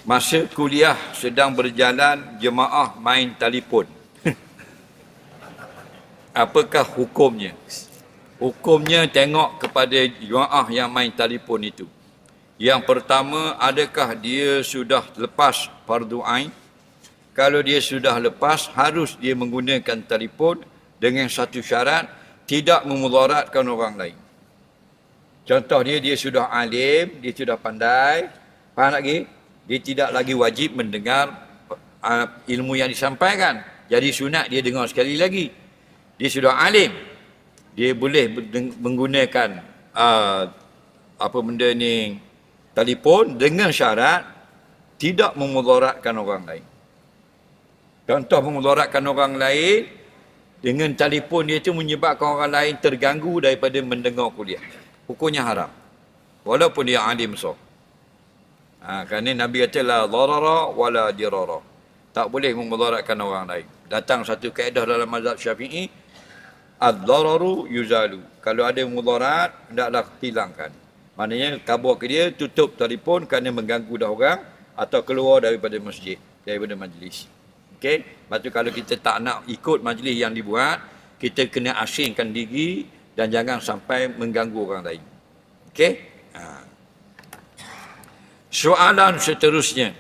Masa kuliah sedang berjalan, jemaah main telefon. Apakah hukumnya? Hukumnya tengok kepada jemaah yang main telefon itu. Yang pertama, adakah dia sudah lepas fardu ain? Kalau dia sudah lepas, harus dia menggunakan telefon dengan satu syarat, tidak memudaratkan orang lain. Contoh dia sudah alim, dia sudah pandai, faham lagi? Dia tidak lagi wajib mendengar ilmu yang disampaikan. Jadi sunat dia dengar sekali lagi. Dia sudah alim, dia boleh menggunakan apa benda ni, telefon dengan syarat tidak memudaratkan orang lain. Contoh memudaratkan orang lain, dengan telefon dia itu menyebabkan orang lain terganggu daripada mendengar kuliah. Hukumnya haram. Walaupun dia alim besar. Kerana Nabi kata la darara wala dirara. Tak boleh memudaratkan orang lain. Datang satu kaedah dalam mazhab Syafi'i, ad-dararu yuzalu. Kalau ada mudarat, hendaklah hilangkan. Maknanya kabur ke dia, tutup telefon kerana mengganggu dah orang, atau keluar daripada masjid, daripada majlis. Okey? Lepas tu kalau kita tak nak ikut majlis yang dibuat, kita kena asingkan diri dan jangan sampai mengganggu orang lain. Okey? Soalan seterusnya.